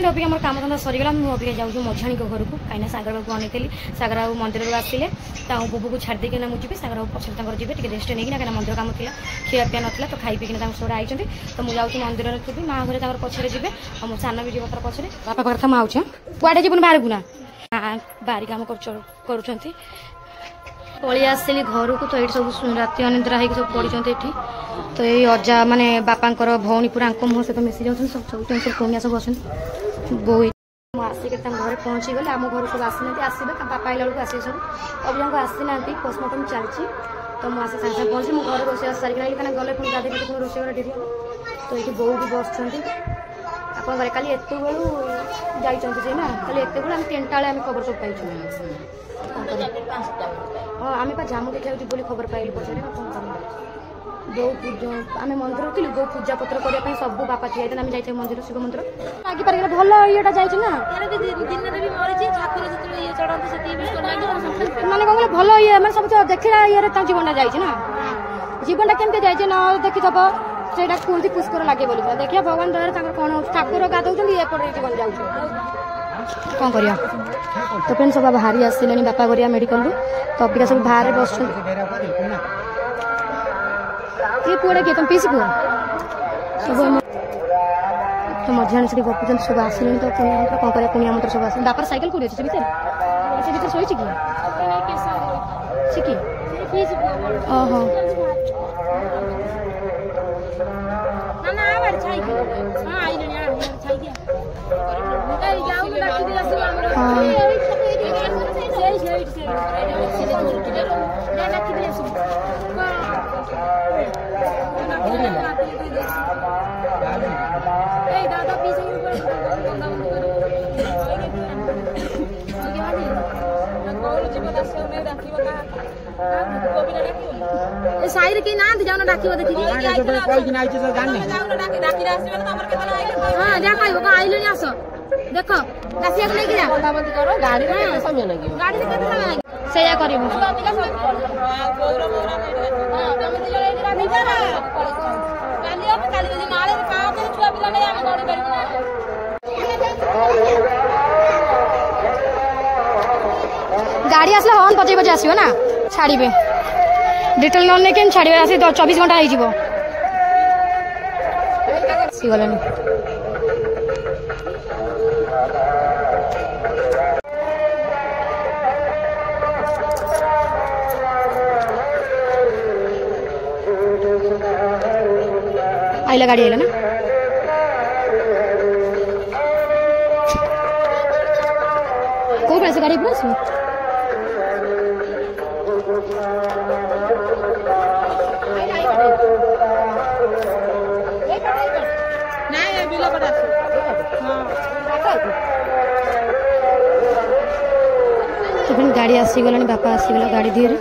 अभी आम कम धंदा सरीगला मुझे जाऊँ मझाणी घर को कहीं सागर बाबू अनी सागर बाबू मंदिर आसिले बुबू को छाड़ी देना मुझे सागर बाबू पछे जी टे रेस्ट नहीं कहीं मंदिर कम थी खियापिया नाला तो खाई पीना सब आई तो मुझे जाऊँ मंदिर थी माँ घर पछे जी और मो सान भी जी पछे बापा पाखे मुझे आऊँ कुआडे जीवन बाहर को ना बाहरी कम कर पलि आसली घर को तो ये सब राति अनिद्रा हो सब पड़ी तो ये अजा माने बापा भौणी पूरा मुँह सहित मिसी जाऊँ सब सब कुनिया सब अच्छे बो आसिक घर पहुँची गले आम घर सब आसना आसबे बापा आइला बेलू आसे सब अभी जब आसना पोस्टमार्टम चलती तो मुझे सागे सागे पहुँची मुझे घर रोषे सारिक आई कहीं गले पुणी गाधे पुणी रोषे घर डेरी तो ये बो भी बस आप काली एत बेलू जाइए ना खाली एत बेलू आम 3टा बेले खबर सब पाई हाँ आम जामु देखा बोली खबर पाइलु पचारे बो आम मंदिर थी बो पूजा पत्र करने सब बापा ठिया आम जाइए मंदिर शिव मंदिर आगे पार भल येटा जाना माने कौन भल ये मैं सब देखा ये जीवनटा जाना जीवनटा केमती जाए न देखीदब से कहते पुष्कर लगे बोली देखिए भगवान दया कौन ठाकुर गाधौन एपटे जीवन जाऊँ कौन कर तो फ्रेंड सब बाहरी आसिले बापा गरिया मेडिकल तो अबिका सब बाहर बस किए पुआ किए तुम पीसी पुआ सब तो मझा से गपुन सब आसिले तो कौन कर कुनिया मंत्र सब आस बापार साइकेल कौन अच्छे भर शोची कि ओहो साइर के ना जाओ डाकिबो देखि हां जा खाइबो का आइलो आस देखो गासिया लेके जा बंदी करो गाड़ी रे समय लगी गाड़ी रे केते समय सेया करिवो गौर मोरा हां तमे दिले रेडी रानी करा काली अब काली दिन नाले रे का करे छुआ पिला नै हम गड़ी परिबो गाड़ी आसले हॉर्न बजे बजे आसीबो ना छाड़ीबे डिटेल न नहीं के छाड़े आसी 24 घंटा हो आइला गाड़ी आइला ना कौन पैसे गाड़ी पूरा तो गाड़ी आसीगला बापा आसीगला गाड़ी धीरे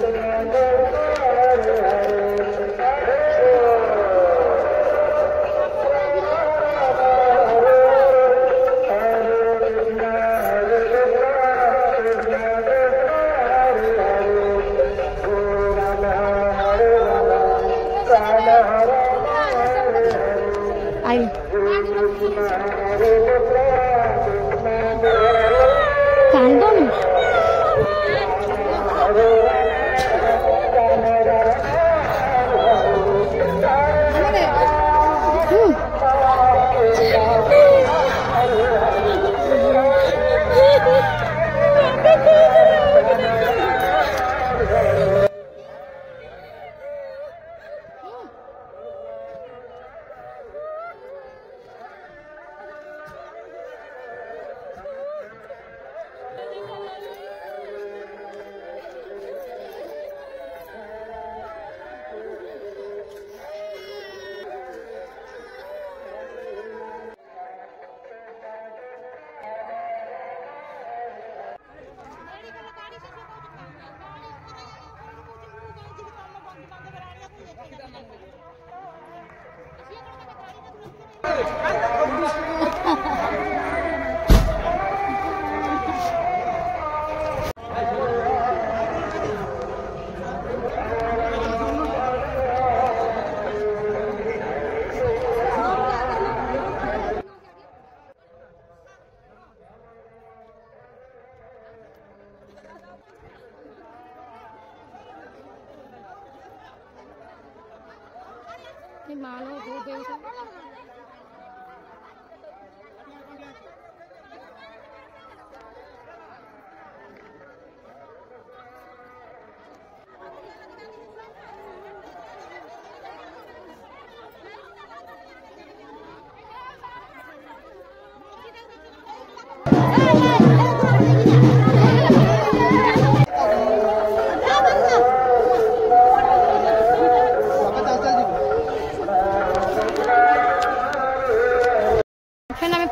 मानो हो गई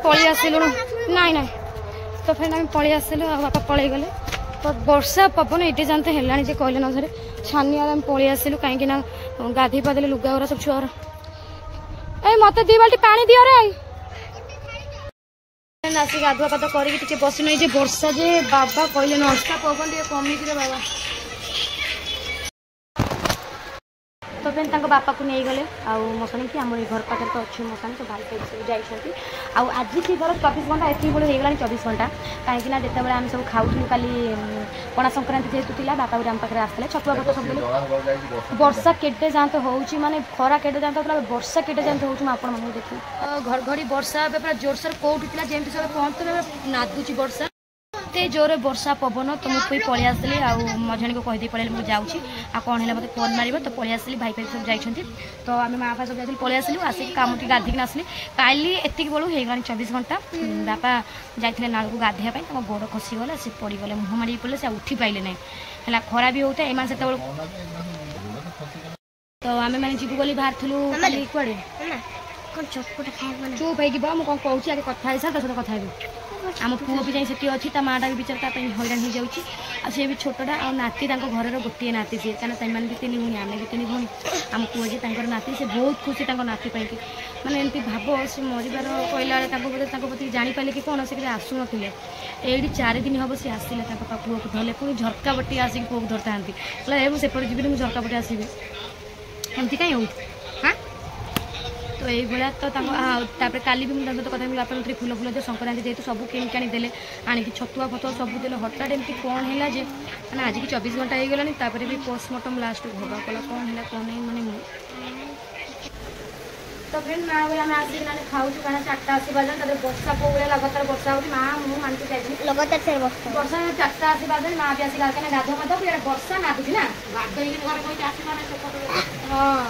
पलि आसलु नाई नाई तो फ्रेंड आम पलि आसलु बापा पलि गले तो वर्षा पवन ये जानते है जे कहले न घरे छानिया आम पलि आसलु कहीं गाधे पादे लुगा गुरा सब छुआ ए मत दी बाल्टी पानी दियो रे आसिक गाधुआ पाद करके बस नहीं जे वर्षा जे बाबा कहले नष्टा पवन टे कमी बाबा तो फ्रेंड तक बापा को नहीं गले आउ मशाणी की आम घर पाखे तो अच्छे मशाणी तो भाई सब जाइए आज सी धर 24 घंटा एति बेले हो गला 24 घंटा कहीं जिते आम सब खाऊँ काली पणा संक्रांति जेहतु थी बापा भी आम पाखे आसते छतुआ पत सब वर्षा केटे जाते हो माने खरा केटे जाते होता वर्षा केटे जाते हो आपण देखिए घड़घड़ी वर्षा पूरा जोरसोर कौटी थी जमी सब पहुँचते नादुची वर्षा एते जोरे वर्षा पवन तो मुझे पलि आसली मझाणी को कहीदे पड़े मुझे जाऊँगी आ कौन है मतलब फोन मार तो पलि आसली भाई भाई सब जाइए तो आम माँ बापा सब जाइए पलि आसलु आसिक कम टी गाधिक आसली काली एतिक बेलू हो गला 24 घंटा बापा जाते नाल को गाधेवाई तुम गोड़ खसीगला से पड़गले मुह मार पड़े से उठी पाइले ना है खरा भी होता है से तो आम मैंने जीव गली बाहर थी कड़े चुप है मुझे कौन कौच आगे कथा सार तो कथा आम पुओ भी जाती अच्छी माटा भी विचार हैरान हो जाऊँगी सी भी छोटा आ नाती घर गोटे नाती सी कहीं भी 3 भूणी आम भी 3 भूणी आम पुओ जी नाती से बहुत खुशी नाती पाई मैंने एमती भाव से मरबार कहला बोधे प्रति जापारे कि कौन से आसु ना ये 4 दिन हम सी आसिले पुओ को धरले पुणी झरका बटी आसिक पुओ को धरता मुझे सेपटे जी मुझे झरका बटे आसबि एमती कहीं हो हाँ तो ये तो तापर काली भी मुझे तो कथा बापा फूल फूल जो संक्रांति जेहतु सब किणिक आनीदे आणिक छतुआ फतुआ सब देले हठात एमती कौन है जे मैंने आज की 24 घंटा हो गलानी भी पोस्टमार्टम लास्ट भगा कला कौन है कौन नहीं मैंने तो फ्रेंड माँ बोले आम आसिक खाऊ कारण 4टा 80 बाजे वर्षा पौड़े लगातार वर्षा हो माँ मुझे मानते चाहिए लगातार वर्षा 4टा 80 बाजे माँ भी आसिक गाधो गाधो वर्षा नादुची ना हाँ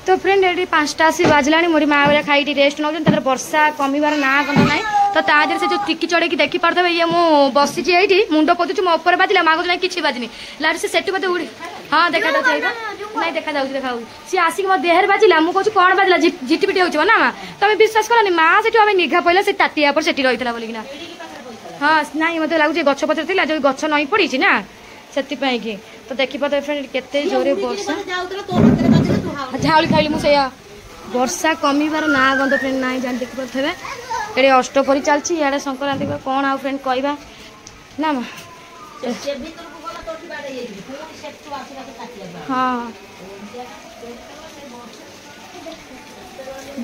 तो फ्रेंड ये 5टा 80 बाजला मोरी माँ भाई खाई रेस्ट नौ वर्षा कमिबार ना गंध ना तो तादेह से जो टिकी चढ़े देखी पारे ये मुझे बसी ये मुंड पोचु मो उपर बाजिला माँ को किसी बाजनी लास्ट से सेठी मत उड़ी हाँ देखा नहीं देखा देखा सी आसिक मो देहर बाजिला मुझे कौन बाजिला झिटिपिटी हो ना माँ तुम विश्वास कलानी माँ से निघा पड़ा से ताटिया पर से रही बोलिकिना हाँ ना मत लगुच गछ पत्र थी जो गछ नई पड़ी ना से तो देखी पाते फ्रेंड केते जोरे वर्षा झाउली खाइली मुझे वर्षा कमिबार ना गंध फ्रेंड ना जान देखी पारे ये अष्टपरी चलती इे संक्रांति कौन आ फ्रेंड कहवा ना माँ हाँ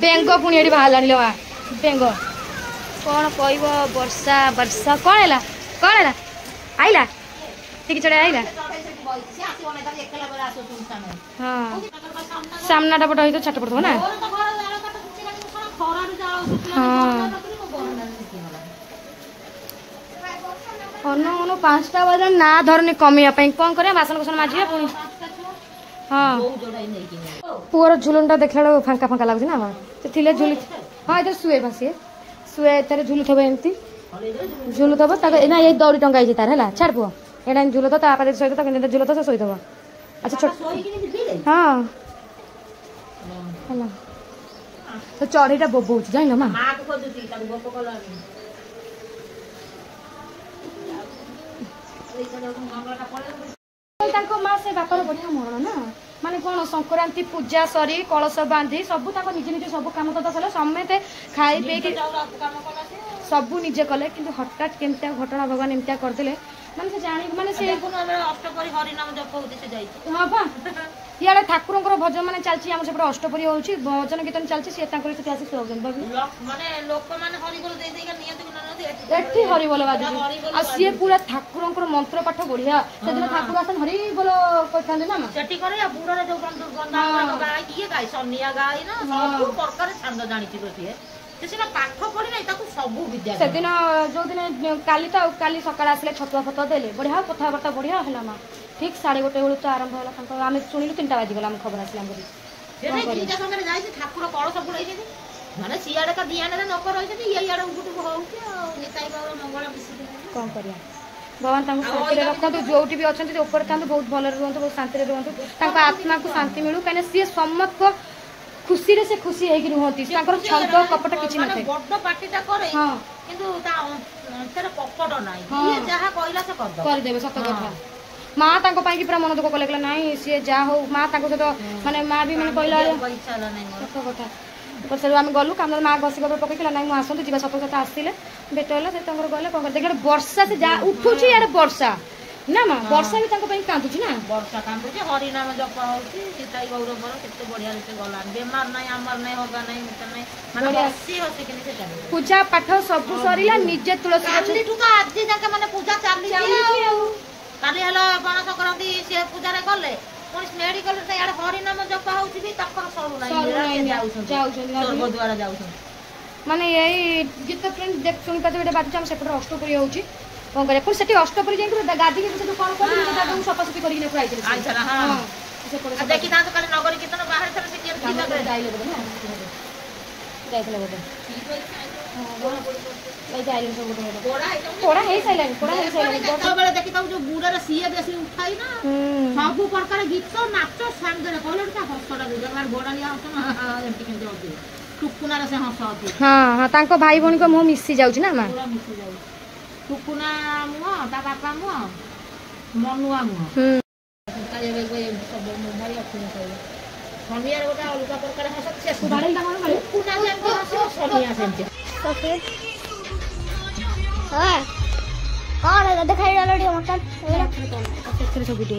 बेंग पुणी ये बाहर माँ बेंग कौन कह वर्षा वर्षा कौन है आईला टिकी चढ़े आईला हाँ सामनाटा पट तो छाट पड़ो ना हाँ अनु 5टा बजे ना धरनी कमियापाई कौन कर बासन कुसन माजिए पुणी हाँ पुअर झुलुनटा देखला फांका फांका लगुच ना माँ से झुली हाँ इधर शुए भासी शुए एतर झुलु थब एमती झुलु थब ना ये दौड़ी टंगाई तार है छाड़ पुओ एटा झुल तो तापा सहित तो झुल तो शोद अच्छा छोट हाँ तो चढ़ईटा बोबौच जान माँ माँ से बापर बढ़िया मरण ना माने कौन संक्रांति पूजा सरी कलश बांधी सब निज निज सब कम तो सर समते खाई पी सब निजे कले कि हठात केमती घटना भगवान एमती करदे माने से जानी माने से अष्टपरी हरिनाम जप होते से जाई हां बा इे ठाकुर भजन मैंने चलती आम सेपटे अष्टपरी हो भजन कीर्तन चलती सी आसी हरिबोल बाजू आ सी पूरा ठाकुर मंत्र पाठ बढ़िया से दिन ठाकुर आसन हरिबोल कहते ना से दिन जो दिन काली तो काली सकाल आसिले छतुआ फतुआ देले बढ़िया कथबार्ता बढ़िया है माँ ठीक 1:30 बेलू तो आरंभ है आम शुणिलु 3टा बाजिगला आम खबर आसला ठाकुर कलश बुड़े माने सियाड़े का दिया नकर कौन करिया भगवान शांति रखु जो भी अच्छा ऊपर था बहुत भल रुहतु बहुत शांति रुहतु आत्मा को शांति मिलू कहीं सी समस्त को खुशी रे से खुशी है रुहती छंद कपट किसी न करदेवे सत कथा माँ पूरा मन दुख कले ना सी जा हो माँ सहित माने माँ भी मैंने कहला सत कथा पचार आम गलु कम माँ घसी खबर पकड़ा ना मुझे आसतु जी सत सत आसते भेट है से गले कौन कर देखिए वर्षा से जा उठुची यार वर्षा ना माँ वर्षा भी कांदुची ना वर्षा कांदुची हरिनाम जप होउची सीताई गौरवर केते बढ़िया रीते गला बेमार नाही आमार नाही होगा नाही मिटा नाही माने हसी हसी के से चली पूजा पाठ सब सरीला निजे तुलसी काली ठुका आज जाके माने पूजा चालली काली हला बण संक्रांति से पूजा रे गले पुलिस मेडिकल रे यार हरिनाम जप होउची भी तकर सरू नाही जाउछन द्वारा जाउछन माने यही गीत फ्रेंड देख सुनि पाते बेटा बात हम सेपट अष्टपुरी होउची कौन करे पुणी सेठी अष्टपुरी जाई गादी के से कौन कर सफासफी करके पुराई हां देखि ता काली नगरी कीर्तन बाहर थरे से किया जाइले बोले ना जाइले बोले कोड़ा हे साइलानी तो बेले देखि ता जो बुड़ा रे सीए बेसी उठाई ना सब प्रकार गीत नाच संग रे कहले ता हसड़ा जगह गोड़ा लिया होत ना एंटी के होती टुकुना रे से हसती हां हां तांको भाई बहन को मुंह मिसी जाउची ना मां पूरा मिसी जाउ टुकुना मुआ ता बापा मुआ मनुआ मुआ काले वे सब भाई अपने कहले सनियार गोटा अलगा प्रकार हसत से सुधारल ता मन टुकुना जे हसो सनिया सेंते तो फिर हां और दिखाई डालो मटन वीडियो